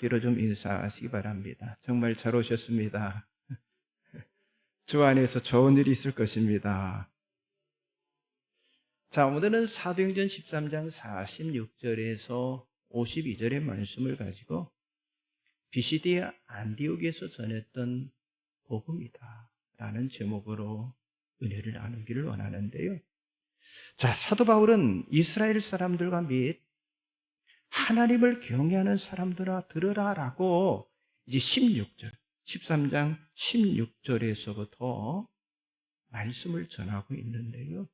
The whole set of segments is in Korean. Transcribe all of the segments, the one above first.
앞뒤로 좀 인사하시기 바랍니다. 정말 잘 오셨습니다. 주 안에서 좋은 일이 있을 것입니다. 자, 오늘은 사도행전 13장 46절에서 52절의 말씀을 가지고 비시디 안디옥에서 전했던 복음이다 라는 제목으로 은혜를 나누기를 원하는데요. 자, 사도 바울은 이스라엘 사람들과 및 하나님을 경외하는 사람들아 들으라 라고 이제 13장 16절에서부터 말씀을 전하고 있는데요.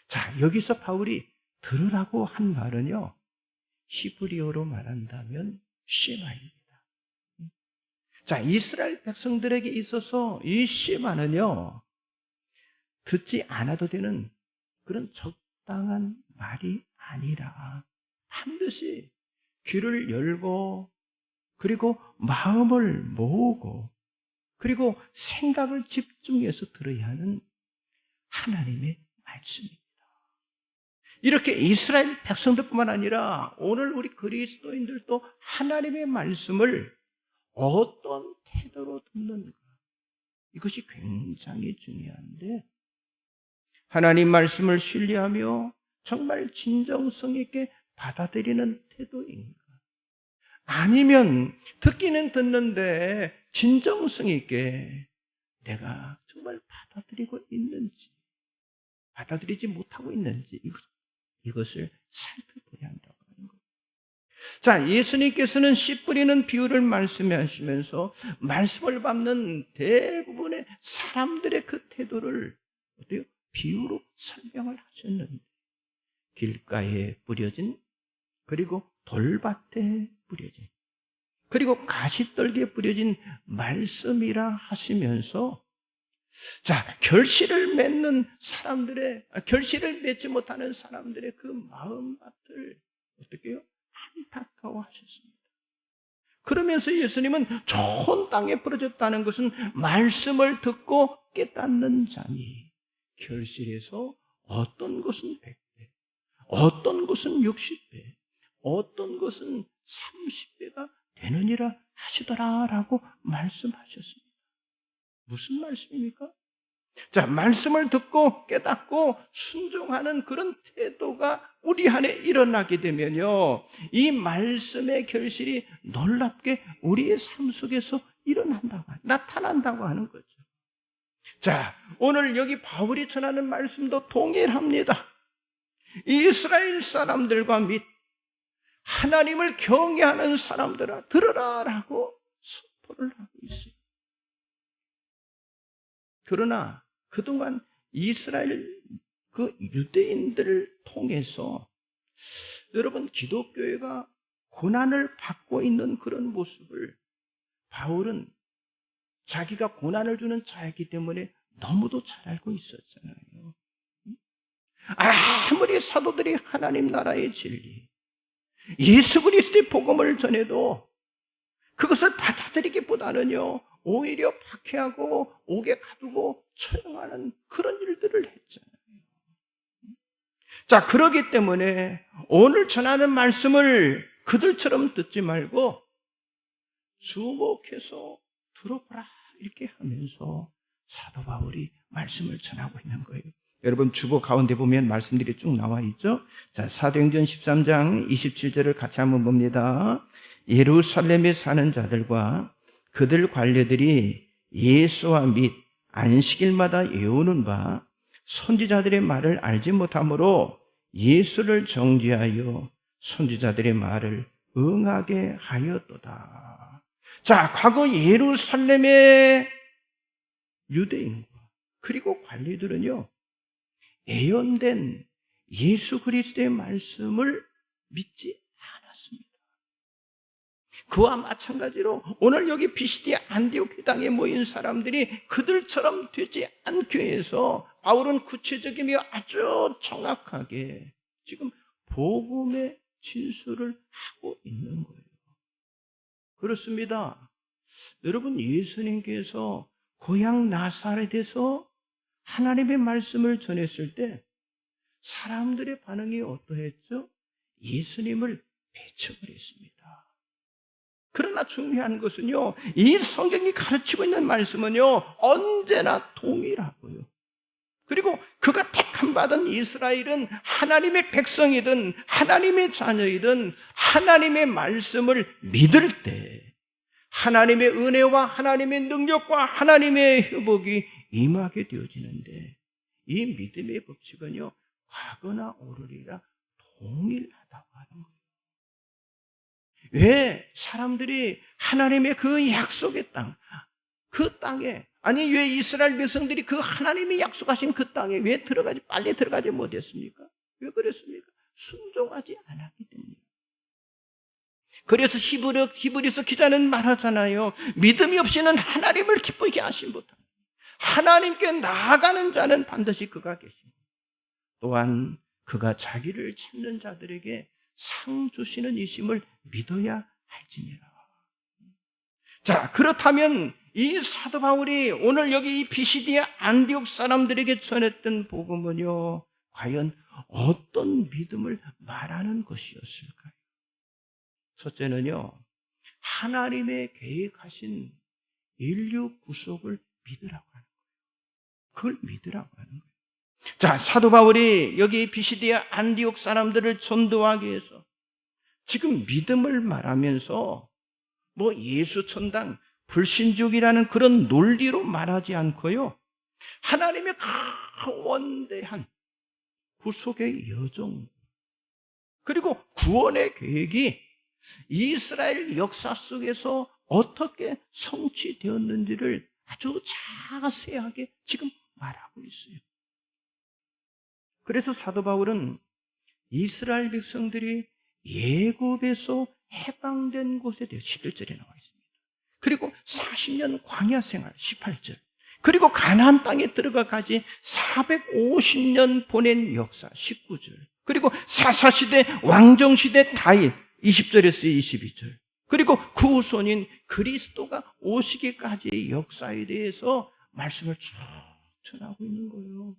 자, 여기서 바울이 들으라고 한 말은요, 히브리어로 말한다면 쉐마입니다. 자, 이스라엘 백성들에게 있어서 이 쉐마는요, 듣지 않아도 되는 그런 적당한 말이 아니라 반드시 귀를 열고, 그리고 마음을 모으고, 그리고 생각을 집중해서 들어야 하는 하나님의 말씀입니다. 이렇게 이스라엘 백성들뿐만 아니라 오늘 우리 그리스도인들도 하나님의 말씀을 어떤 태도로 듣는가, 이것이 굉장히 중요한데, 하나님 말씀을 신뢰하며 정말 진정성 있게 받아들이는 태도인가, 아니면 듣기는 듣는데 진정성 있게 내가 정말 받아들이고 있는지, 받아들이지 못하고 있는지, 이것을 살펴보야 한다고 하는 거예요. 자, 예수님께서는 씨 뿌리는 비유를 말씀하시면서 말씀을 받는 대부분의 사람들의 그 태도를 어때요? 비유로 설명을 하셨는데, 길가에 뿌려진, 그리고 돌밭에 뿌려진, 그리고 가시떨기에 뿌려진 말씀이라 하시면서, 자, 결실을 맺는 사람들의, 결실을 맺지 못하는 사람들의 그 마음밭을 어떻게 해요? 안타까워 하셨습니다. 그러면서 예수님은 좋은 땅에 뿌려졌다는 것은 말씀을 듣고 깨닫는 자니 결실에서 어떤 것은 100배, 어떤 것은 60배, 어떤 것은 30배가 되느니라 하시더라라고 말씀하셨습니다. 무슨 말씀입니까? 자, 말씀을 듣고 깨닫고 순종하는 그런 태도가 우리 안에 일어나게 되면요, 이 말씀의 결실이 놀랍게 우리의 삶 속에서 나타난다고 하는 거죠. 자, 오늘 여기 바울이 전하는 말씀도 동일합니다. 이스라엘 사람들과 및 하나님을 경외하는 사람들아 들으라라고 선포를 하고 있어요. 그러나 그동안 이스라엘 그 유대인들을 통해서 여러분, 기독교회가 고난을 받고 있는 그런 모습을 바울은 자기가 고난을 주는 자이기 때문에 너무도 잘 알고 있었잖아요. 아무리 사도들이 하나님 나라의 진리, 예수 그리스도의 복음을 전해도 그것을 받아들이기보다는요, 오히려 박해하고 옥에 가두고 처형하는 그런 일들을 했잖아요. 자, 그러기 때문에 오늘 전하는 말씀을 그들처럼 듣지 말고 주목해서 들어보라 이렇게 하면서 사도 바울이 말씀을 전하고 있는 거예요. 여러분, 주보 가운데 보면 말씀들이 쭉 나와 있죠. 자, 사도행전 13장 27절을 같이 한번 봅니다. 예루살렘에 사는 자들과 그들 관료들이 예수와 및 안식일마다 외우는 바 선지자들의 말을 알지 못하므로 예수를 정죄하여 선지자들의 말을 응하게 하였도다. 자, 과거 예루살렘의 유대인과 그리고 관리들은요, 예언된 예수 그리스도의 말씀을 믿지 않았습니다. 그와 마찬가지로 오늘 여기 비시디 안디옥 회당에 모인 사람들이 그들처럼 되지 않기 위해서 바울은 구체적이며 아주 정확하게 지금 복음의 진술을 하고 있는 거예요. 그렇습니다. 여러분, 예수님께서 고향 나사렛에서 하나님의 말씀을 전했을 때 사람들의 반응이 어떠했죠? 예수님을 배척을 했습니다. 그러나 중요한 것은요, 이 성경이 가르치고 있는 말씀은요, 언제나 동일하고요. 그리고 그가 택함 받은 이스라엘은 하나님의 백성이든 하나님의 자녀이든 하나님의 말씀을 믿을 때 하나님의 은혜와 하나님의 능력과 하나님의 회복이 임하게 되어지는데, 이 믿음의 법칙은요, 과거나 오르리라 동일하다고 하는 거예요. 왜 사람들이 하나님의 그 약속의 땅, 그 땅에, 아니 왜 이스라엘 백성들이 그 하나님이 약속하신 그 땅에 왜 빨리 들어가지 못했습니까? 왜 그랬습니까? 순종하지 않았기 때문이에요. 그래서 히브리서 기자는 말하잖아요. 믿음이 없이는 하나님을 기쁘게 하시 못한다. 하나님께 나아가는 자는 반드시 그가 계십니다. 또한 그가 자기를 찾는 자들에게 상 주시는 이심을 믿어야 할지니라. 자, 그렇다면 이 사도 바울이 오늘 여기 이 비시디아 안디옥 사람들에게 전했던 복음은요, 과연 어떤 믿음을 말하는 것이었을까요? 첫째는요, 하나님의 계획하신 인류 구속을 믿으라고 하는 거예요. 그걸 믿으라고 하는 거예요. 자, 사도 바울이 여기 비시디아 안디옥 사람들을 전도하기 위해서 지금 믿음을 말하면서 뭐 예수 천당, 불신족이라는 그런 논리로 말하지 않고요, 하나님의 원대한 구속의 여정, 그리고 구원의 계획이 이스라엘 역사 속에서 어떻게 성취되었는지를 아주 자세하게 지금 말하고 있어요. 그래서 사도 바울은 이스라엘 백성들이 예굽에서 해방된 곳에 대해 11절에 나와 있습니다. 그리고 40년 광야 생활 18절, 그리고 가나안 땅에 들어가까지 450년 보낸 역사 19절, 그리고 사사시대 왕정시대 다윗 20절에서 22절, 그리고 그 후손인 그리스도가 오시기까지의 역사에 대해서 말씀을 쭉 전하고 있는 거예요.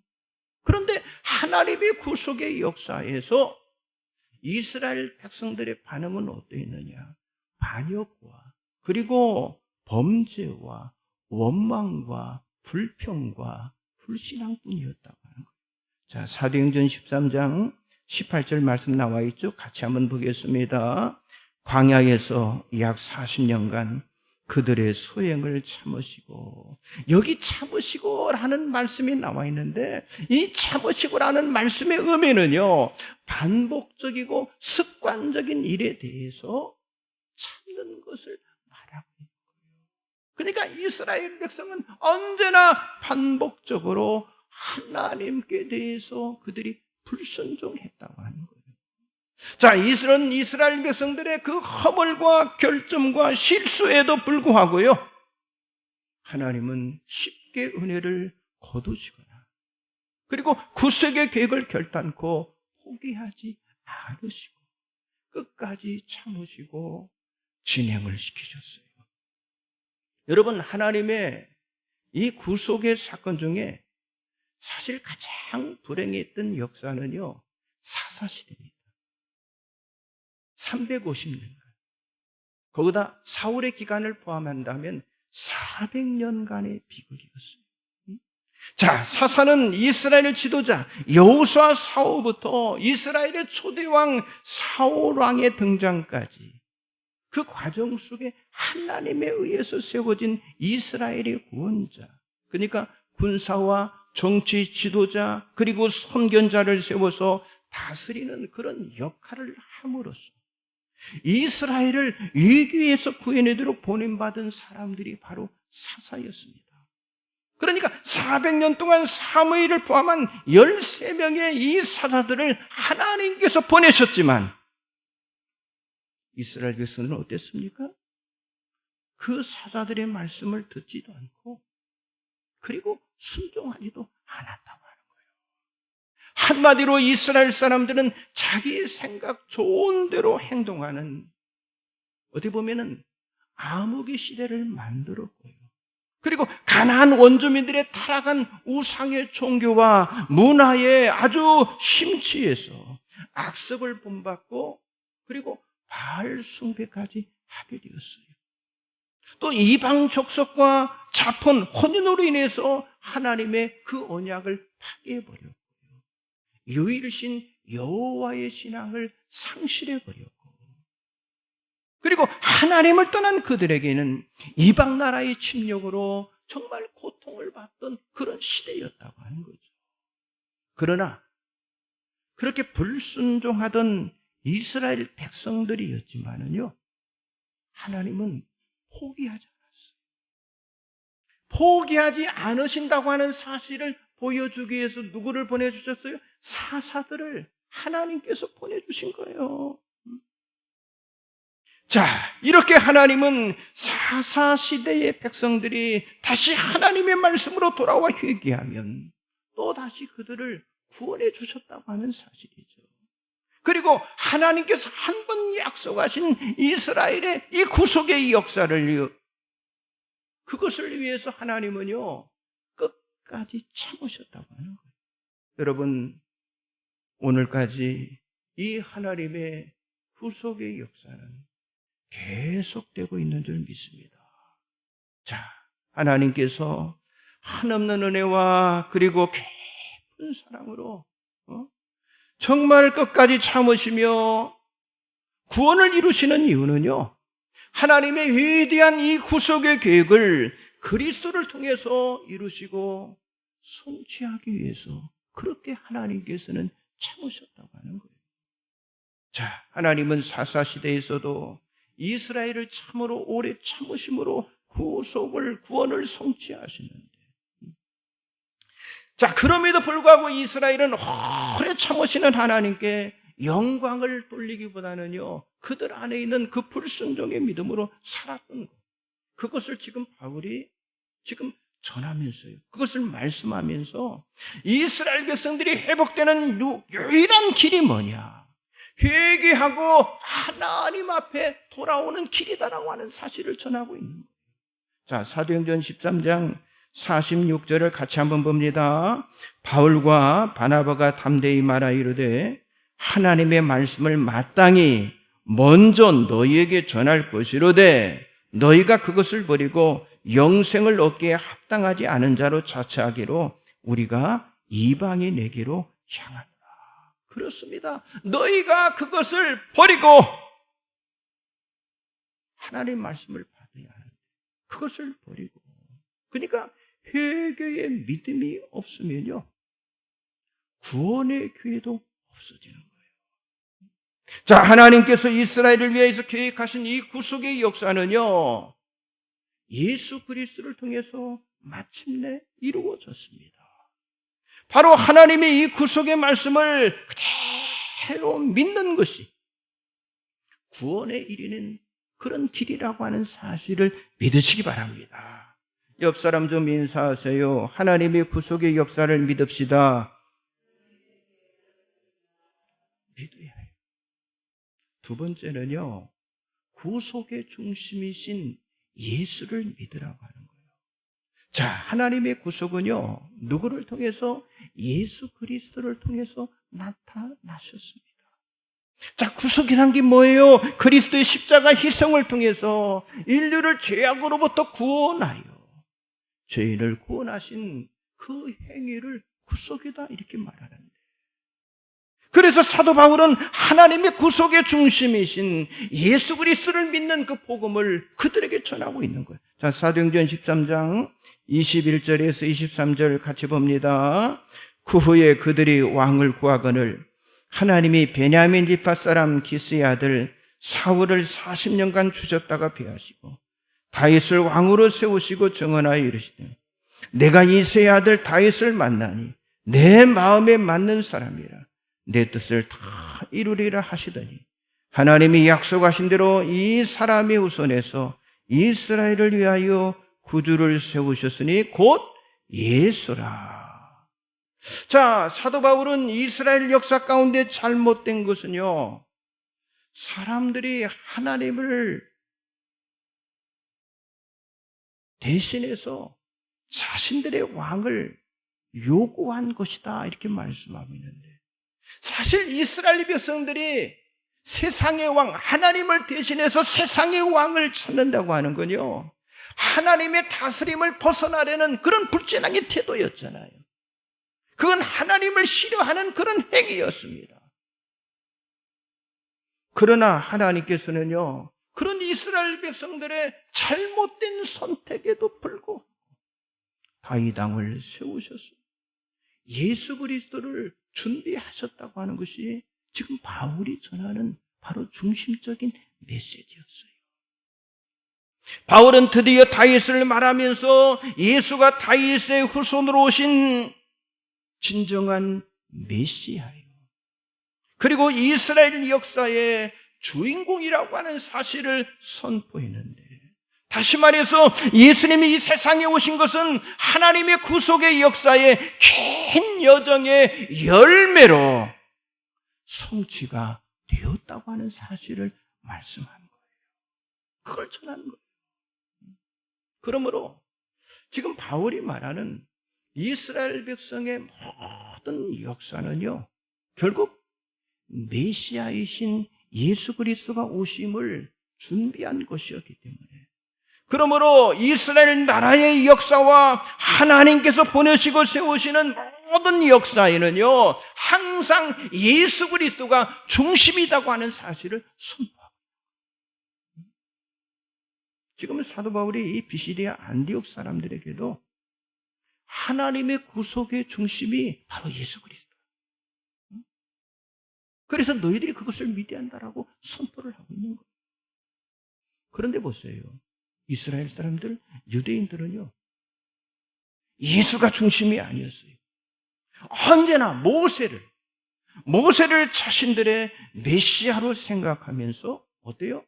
그런데 하나님의 구속의 역사에서 이스라엘 백성들의 반응은 어떠했느냐? 반역과 그리고 범죄와 원망과 불평과 불신앙뿐이었다고 하는 거예요. 자, 사도행전 13장 18절 말씀 나와 있죠? 같이 한번 보겠습니다. 광야에서 약 40년간 그들의 소행을 참으시고, 여기 참으시고라는 말씀이 나와 있는데, 이 참으시고라는 말씀의 의미는요, 반복적이고 습관적인 일에 대해서 참는 것을 말하고 있는 거예요. 그러니까 이스라엘 백성은 언제나 반복적으로 하나님께 대해서 그들이 불순종했다고 하는 거예요. 자, 이스라엘 백성들의 그 허물과 결점과 실수에도 불구하고요, 하나님은 쉽게 은혜를 거두시거나, 그리고 구속의 계획을 결단코 포기하지 않으시고 끝까지 참으시고 진행을 시키셨어요. 여러분, 하나님의 이 구속의 사건 중에 사실 가장 불행했던 역사는요, 사사시대입니다. 350년간. 거기다 사울의 기간을 포함한다면 400년간의 비극이었어요. 자, 사사는 이스라엘 지도자 여호수아 사후부터 이스라엘의 초대왕 사울 왕의 등장까지 그 과정 속에 하나님에 의해서 세워진 이스라엘의 구원자, 그러니까 군사와 정치 지도자 그리고 선견자를 세워서 다스리는 그런 역할을 함으로써 이스라엘을 위기에서 구해내도록 보냄받은 사람들이 바로 사사였습니다. 그러니까 400년 동안 사무엘을 포함한 13명의 이 사사들을 하나님께서 보내셨지만 이스라엘 백성은 어땠습니까? 그 사사들의 말씀을 듣지도 않고 그리고 순종하지도 않았다고 하는 거예요. 한마디로 이스라엘 사람들은 자기 생각 좋은 대로 행동하는, 어떻게 보면은 암흑의 시대를 만들었고요. 그리고 가나안 원주민들의 타락한 우상의 종교와 문화에 아주 심취해서 악습을 본받고 그리고 바알 숭배까지 하게 되었어요. 또 이방 족속과 자폰 혼인으로 인해서 하나님의 그 언약을 파괴해버렸고요. 유일신 여호와의 신앙을 상실해버렸고, 그리고 하나님을 떠난 그들에게는 이방 나라의 침략으로 정말 고통을 받던 그런 시대였다고 하는 거죠. 그러나 그렇게 불순종하던 이스라엘 백성들이었지만은요, 하나님은 포기하지 않았어요. 포기하지 않으신다고 하는 사실을 보여주기 위해서 누구를 보내주셨어요? 사사들을 하나님께서 보내주신 거예요. 자, 이렇게 하나님은 사사시대의 백성들이 다시 하나님의 말씀으로 돌아와 회개하면 또 다시 그들을 구원해 주셨다고 하는 사실이죠. 그리고 하나님께서 한 번 약속하신 이스라엘의 이 구속의 역사를, 그것을 위해서 하나님은요, 끝까지 참으셨다고 하는 거예요. 여러분, 오늘까지 이 하나님의 구속의 역사는 계속되고 있는 줄 믿습니다. 자, 하나님께서 한없는 은혜와 그리고 깊은 사랑으로 정말 끝까지 참으시며 구원을 이루시는 이유는요, 하나님의 위대한 이 구속의 계획을 그리스도를 통해서 이루시고 성취하기 위해서 그렇게 하나님께서는 참으셨다고 하는 거예요. 자, 하나님은 사사시대에서도 이스라엘을 참으로 오래 참으심으로 구원을 성취하시는데, 자, 그럼에도 불구하고 이스라엘은 오래 참으시는 하나님께 영광을 돌리기보다는요, 그들 안에 있는 그 불순종의 믿음으로 살았던 것, 그것을 지금 바울이 지금 전하면서요, 그것을 말씀하면서 이스라엘 백성들이 회복되는 유일한 길이 뭐냐? 회개하고 하나님 앞에 돌아오는 길이다라고 하는 사실을 전하고 있는 거예요. 자, 사도행전 13장 46절을 같이 한번 봅니다. 바울과 바나바가 담대히 말하 이르되 하나님의 말씀을 마땅히 먼저 너희에게 전할 것이로되 너희가 그것을 버리고 영생을 얻기에 합당하지 않은 자로 자처하기로 우리가 이방인에게로 향하노라. 그렇습니다. 너희가 그것을 버리고 하나님의 말씀을 받아야 하는데 그것을 버리고, 그러니까 회개의 믿음이 없으면요, 구원의 기회도 없어지는 거예요. 자, 하나님께서 이스라엘을 위해서 계획하신 이 구속의 역사는요, 예수 그리스도를 통해서 마침내 이루어졌습니다. 바로 하나님의 이 구속의 말씀을 그대로 믿는 것이 구원에 이르는 그런 길이라고 하는 사실을 믿으시기 바랍니다. 옆 사람 좀 인사하세요. 하나님의 구속의 역사를 믿읍시다. 믿어야 해요. 두 번째는요, 구속의 중심이신 예수를 믿으라고 하는 거예요. 자, 하나님의 구속은요, 누구를 통해서? 예수 그리스도를 통해서 나타나셨습니다. 자, 구속이란 게 뭐예요? 그리스도의 십자가 희생을 통해서 인류를 죄악으로부터 구원하여 죄인을 구원하신 그 행위를 구속이다 이렇게 말하는데, 그래서 사도 바울은 하나님의 구속의 중심이신 예수 그리스도를 믿는 그 복음을 그들에게 전하고 있는 거예요. 자, 사도행전 13장 21절에서 23절 같이 봅니다. 그 후에 그들이 왕을 구하거늘 하나님이 베냐민 지파 사람 기스의 아들 사울을 40년간 추셨다가 배하시고 다윗을 왕으로 세우시고 정언하여 이르시되 내가 이새의 아들 다윗을 만나니 내 마음에 맞는 사람이라 내 뜻을 다 이루리라 하시더니 하나님이 약속하신 대로 이 사람의 후손에서 이스라엘을 위하여 구주를 세우셨으니 곧 예수라. 자, 사도 바울은 이스라엘 역사 가운데 잘못된 것은요, 사람들이 하나님을 대신해서 자신들의 왕을 요구한 것이다 이렇게 말씀하고 있는데, 사실 이스라엘 백성들이 세상의 왕, 하나님을 대신해서 세상의 왕을 찾는다고 하는 건요, 하나님의 다스림을 벗어나려는 그런 불신앙의 태도였잖아요. 그건 하나님을 싫어하는 그런 행위였습니다. 그러나 하나님께서는요, 그런 이스라엘 백성들의 잘못된 선택에도 불구하고 다윗 왕을 세우셨어요. 예수 그리스도를 준비하셨다고 하는 것이 지금 바울이 전하는 바로 중심적인 메시지였어요. 바울은 드디어 다윗을 말하면서 예수가 다윗의 후손으로 오신 진정한 메시아예요. 그리고 이스라엘 역사의 주인공이라고 하는 사실을 선포했는데, 다시 말해서 예수님이 이 세상에 오신 것은 하나님의 구속의 역사의 긴 여정의 열매로 성취가 되었다고 하는 사실을 말씀한 거예요. 그걸 전하는 거예요. 그러므로 지금 바울이 말하는 이스라엘 백성의 모든 역사는요, 결국 메시아이신 예수 그리스도가 오심을 준비한 것이었기 때문에, 그러므로 이스라엘 나라의 역사와 하나님께서 보내시고 세우시는 모든 역사에는요, 항상 예수 그리스도가 중심이라고 하는 사실을 선포합니다. 지금 사도 바울이 이 비시디아 안디옥 사람들에게도 하나님의 구속의 중심이 바로 예수 그리스도, 그래서 너희들이 그것을 믿어야 한다라고 선포를 하고 있는 거예요. 그런데 보세요, 이스라엘 사람들, 유대인들은요, 예수가 중심이 아니었어요. 언제나 모세를 자신들의 메시아로 생각하면서 어때요?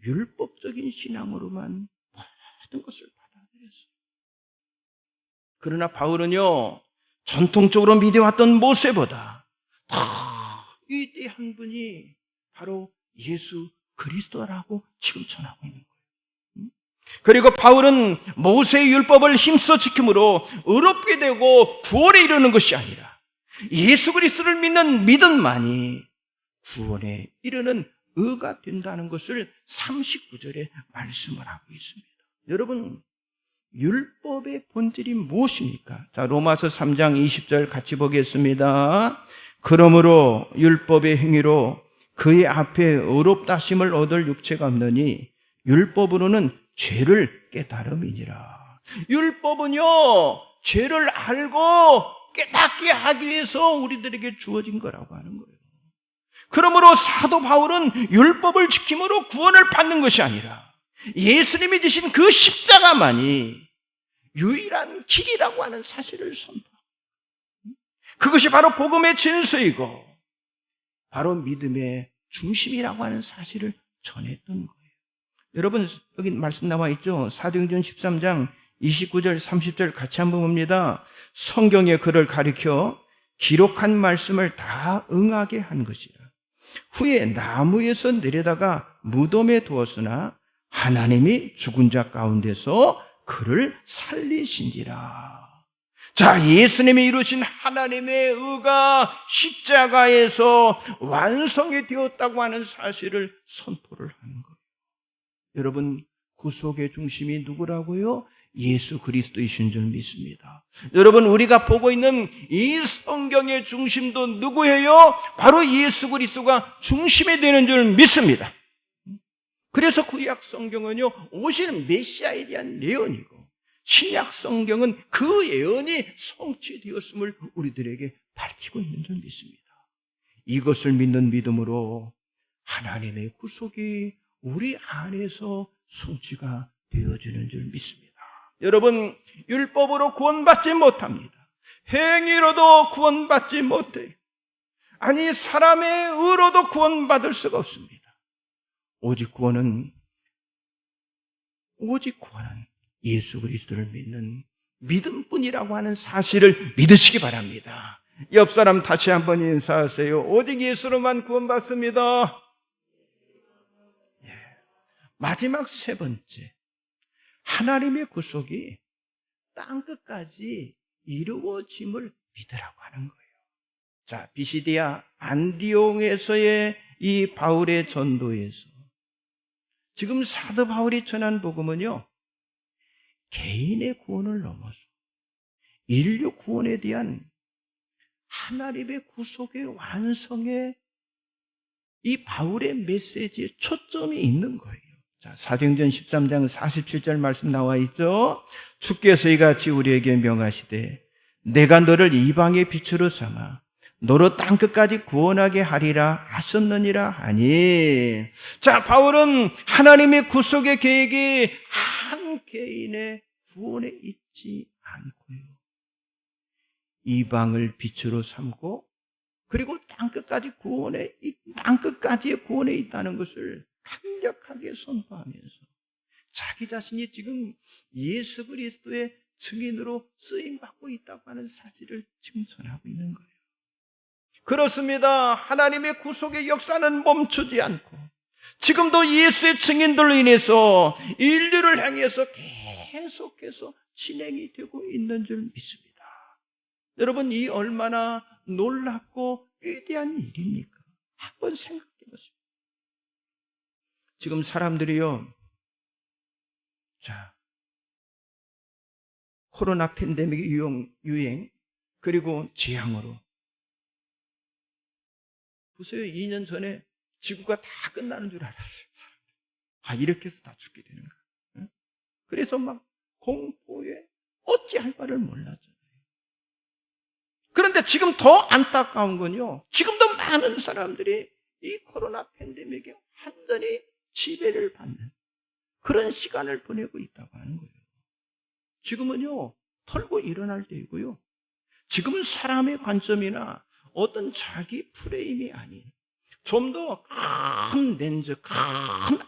율법적인 신앙으로만 모든 것을 받아들였어요. 그러나 바울은요, 전통적으로 믿어왔던 모세보다 더 위대한 분이 바로 예수 그리스도라고 지금 전하고 있는 거예요. 그리고 바울은 모세의 율법을 힘써 지킴으로 의롭게 되고 구원에 이르는 것이 아니라 예수 그리스도를 믿는 믿음만이 구원에 이르는 의가 된다는 것을 39절에 말씀을 하고 있습니다. 여러분, 율법의 본질이 무엇입니까? 자, 로마서 3장 20절 같이 보겠습니다. 그러므로 율법의 행위로 그의 앞에 의롭다 하심을 얻을 육체가 없느니 율법으로는 죄를 깨달음이니라. 율법은요, 죄를 알고 깨닫게 하기 위해서 우리들에게 주어진 거라고 하는 거예요. 그러므로 사도 바울은 율법을 지킴으로 구원을 받는 것이 아니라 예수님이 지신 그 십자가만이 유일한 길이라고 하는 사실을 선포합니다. 그것이 바로 복음의 진수이고 바로 믿음의 중심이라고 하는 사실을 전했던 거예요. 여러분, 여기 말씀 나와 있죠? 사도행전 13장 29절 30절 같이 한번 봅니다. 성경의 글을 가리켜 기록한 말씀을 다 응하게 한 것이라. 후에 나무에서 내려다가 무덤에 두었으나 하나님이 죽은 자 가운데서 그를 살리신지라. 자, 예수님이 이루신 하나님의 의가 십자가에서 완성이 되었다고 하는 사실을 선포를 하는 거예요. 여러분, 구속의 중심이 누구라고요? 예수 그리스도이신 줄 믿습니다. 여러분, 우리가 보고 있는 이 성경의 중심도 누구예요? 바로 예수 그리스도가 중심이 되는 줄 믿습니다. 그래서 구약 성경은요, 오시는 메시아에 대한 예언이고 신약 성경은 그 예언이 성취되었음을 우리들에게 밝히고 있는 줄 믿습니다. 이것을 믿는 믿음으로 하나님의 구속이 우리 안에서 성취가 되어지는 줄 믿습니다. 여러분, 율법으로 구원받지 못합니다. 행위로도 구원받지 못해요. 아니, 사람의 의로도 구원받을 수가 없습니다. 오직 구원은 예수 그리스도를 믿는 믿음뿐이라고 하는 사실을 믿으시기 바랍니다. 옆 사람 다시 한번 인사하세요. 오직 예수로만 구원받습니다. 마지막 세 번째, 하나님의 구속이 땅끝까지 이루어짐을 믿으라고 하는 거예요. 자, 비시디아 안디옥에서의 이 바울의 전도에서 지금 사도 바울이 전한 복음은요, 개인의 구원을 넘어서 인류 구원에 대한 하나님의 구속의 완성에 이 바울의 메시지에 초점이 있는 거예요. 자, 사도행전 13장 47절 말씀 나와 있죠. 주께서 이같이 우리에게 명하시되 내가 너를 이방의 빛으로 삼아 너로 땅끝까지 구원하게 하리라 하셨느니라 하니. 자, 바울은 하나님의 구속의 계획이 한 개인의 구원에 있지 않고요, 이방을 빛으로 삼고 그리고 땅끝까지의 구원에 있다는 것을 강력하게 선포하면서 자기 자신이 지금 예수 그리스도의 증인으로 쓰임받고 있다고 하는 사실을 지금 전하고 있는 거예요. 그렇습니다. 하나님의 구속의 역사는 멈추지 않고 지금도 예수의 증인들로 인해서 인류를 향해서 계속해서 진행이 되고 있는 줄 믿습니다. 여러분, 이 얼마나 놀랍고 위대한 일입니까? 한번 생각해 보세요. 지금 사람들이요, 자, 코로나 팬데믹 유행 그리고 재앙으로 보세요. 2년 전에 지구가 다 끝나는 줄 알았어요. 사람들. 이렇게 해서 다 죽게 되는가. 그래서 막 공포에 어찌할 바를 몰랐잖아요. 그런데 지금 더 안타까운 건요, 지금도 많은 사람들이 이 코로나 팬데믹에 완전히 지배를 받는 그런 시간을 보내고 있다고 하는 거예요. 지금은요, 털고 일어날 때이고요, 지금은 사람의 관점이나 어떤 자기 프레임이 아닌 좀 더 큰 렌즈, 큰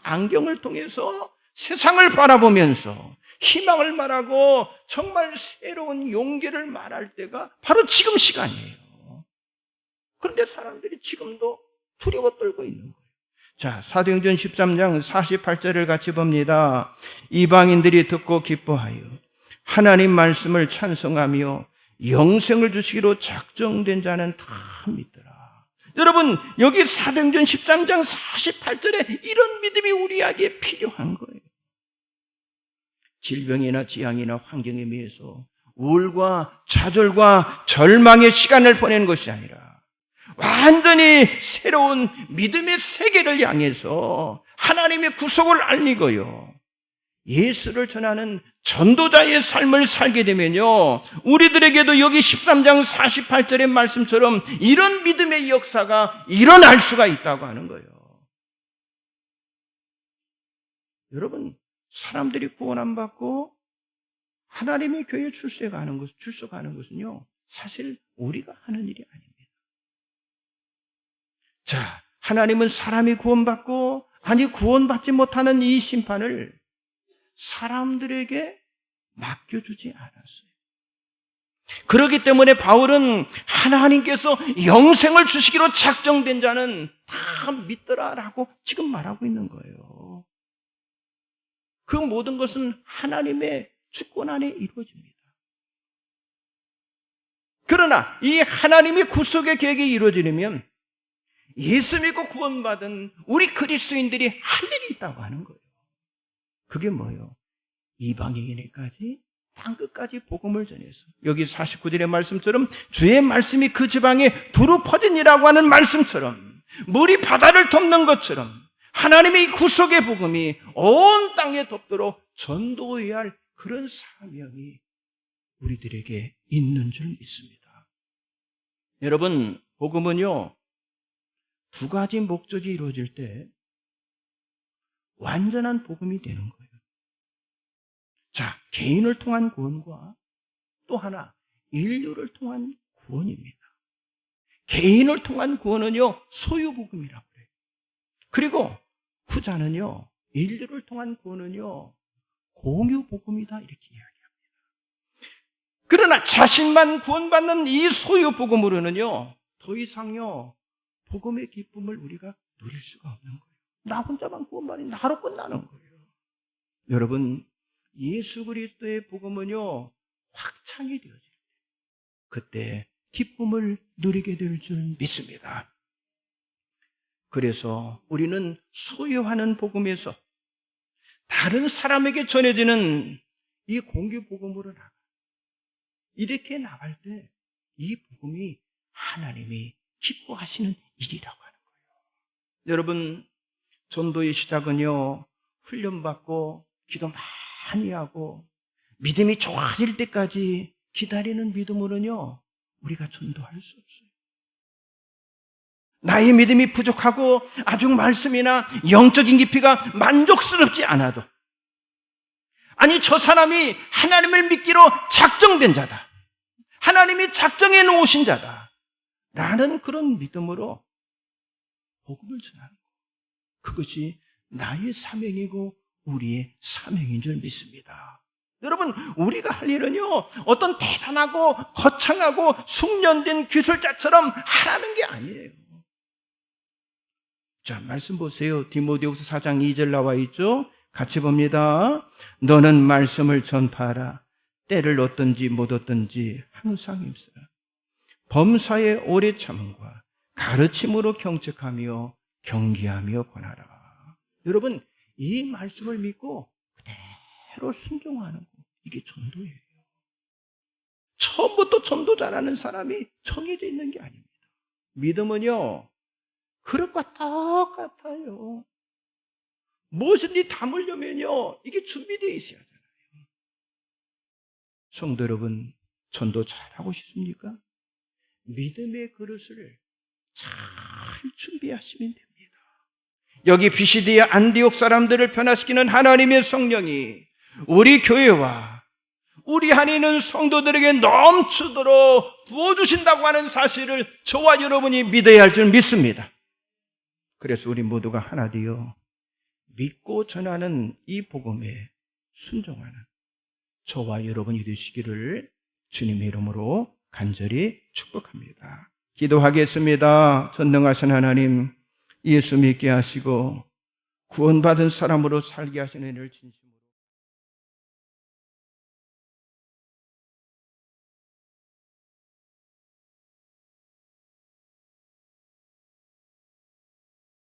안경을 통해서 세상을 바라보면서 희망을 말하고 정말 새로운 용기를 말할 때가 바로 지금 시간이에요. 그런데 사람들이 지금도 두려워 떨고 있는 거예요. 자, 사도행전 13장 48절을 같이 봅니다. 이방인들이 듣고 기뻐하여 하나님 말씀을 찬송하며 영생을 주시기로 작정된 자는 다 믿더라. 여러분, 여기 사도행전 13장 48절에 이런 믿음이 우리에게 필요한 거예요. 질병이나 재앙이나 환경에 의해서 우울과 좌절과 절망의 시간을 보내는 것이 아니라 완전히 새로운 믿음의 세계를 향해서 하나님의 구속을 알리고요, 예수를 전하는 전도자의 삶을 살게 되면요, 우리들에게도 여기 13장 48절의 말씀처럼 이런 믿음의 역사가 일어날 수가 있다고 하는 거예요. 여러분, 사람들이 구원 안 받고 하나님의 교회에 출석하는 것은요, 사실 우리가 하는 일이 아닙니다. 자, 하나님은 사람이 구원받고 구원받지 못하는 이 심판을 사람들에게 맡겨주지 않았어요. 그렇기 때문에 바울은 하나님께서 영생을 주시기로 작정된 자는 다 믿더라라고 지금 말하고 있는 거예요. 그 모든 것은 하나님의 주권 안에 이루어집니다. 그러나 이 하나님의 구속의 계획이 이루어지려면 예수 믿고 구원받은 우리 그리스도인들이 할 일이 있다고 하는 거예요. 그게 뭐예요? 이방인에게까지 땅끝까지 복음을 전해서, 여기 49절의 말씀처럼 주의 말씀이 그 지방에 두루 퍼지니라고 하는 말씀처럼, 물이 바다를 덮는 것처럼 하나님의 구속의 복음이 온 땅에 덮도록 전도해야 할 그런 사명이 우리들에게 있는 줄 믿습니다. 여러분, 복음은요, 두 가지 목적이 이루어질 때 완전한 복음이 되는 거예요. 자, 개인을 통한 구원과 또 하나 인류를 통한 구원입니다. 개인을 통한 구원은요, 소유복음이라고 그래요. 그리고 후자는요, 인류를 통한 구원은요, 공유복음이다, 이렇게 이야기합니다. 그러나 자신만 구원받는 이 소유복음으로는요, 더 이상요, 복음의 기쁨을 우리가 누릴 수가 없는 거예요. 나 혼자만 구원받으니 나로 끝나는 거예요. 여러분, 예수 그리스도의 복음은요, 확장이 되어질 때 그때 기쁨을 누리게 될 줄 믿습니다. 그래서 우리는 소유하는 복음에서 다른 사람에게 전해지는 이 공개 복음으로 나가. 이렇게 나갈 때 이 복음이 하나님이 기뻐하시는 일이라고 하는 거예요. 여러분, 전도의 시작은요, 훈련받고 기도 많이 하고 믿음이 좋아질 때까지 기다리는 믿음으로는요, 우리가 전도할 수 없어요. 나의 믿음이 부족하고 아주 말씀이나 영적인 깊이가 만족스럽지 않아도, 아니 저 사람이 하나님을 믿기로 작정된 자다, 하나님이 작정해 놓으신 자다 라는 그런 믿음으로 복음을 전하는 것, 그것이 나의 사명이고 우리의 사명인 줄 믿습니다. 여러분, 우리가 할 일은요, 어떤 대단하고 거창하고 숙련된 기술자처럼 하라는 게 아니에요. 자, 말씀 보세요. 디모데후서 4장 2절 나와 있죠? 같이 봅니다. 너는 말씀을 전파하라. 때를 얻든지 못 얻든지 항상 힘쓰라. 범사에 오래 참음과 가르침으로 경책하며 경계하며 권하라. 여러분, 이 말씀을 믿고 그대로 순종하는 거, 이게 전도예요. 처음부터 전도자라는 사람이 정해져 있는 게 아닙니다. 믿음은요, 그릇과 똑같아요. 무엇인지 담으려면요, 이게 준비되어 있어야 하잖아요. 성도 여러분, 전도 잘하고 싶습니까? 믿음의 그릇을 잘 준비하시면 됩니다. 여기 비시디아 안디옥 사람들을 변화시키는 하나님의 성령이 우리 교회와 우리 안에 있는 성도들에게 넘치도록 부어주신다고 하는 사실을 저와 여러분이 믿어야 할 줄 믿습니다. 그래서 우리 모두가 하나 되어 믿고 전하는 이 복음에 순종하는 저와 여러분이 되시기를 주님의 이름으로 간절히 축복합니다. 기도하겠습니다. 전능하신 하나님, 예수 믿게 하시고 구원받은 사람으로 살게 하시는 일을 진심으로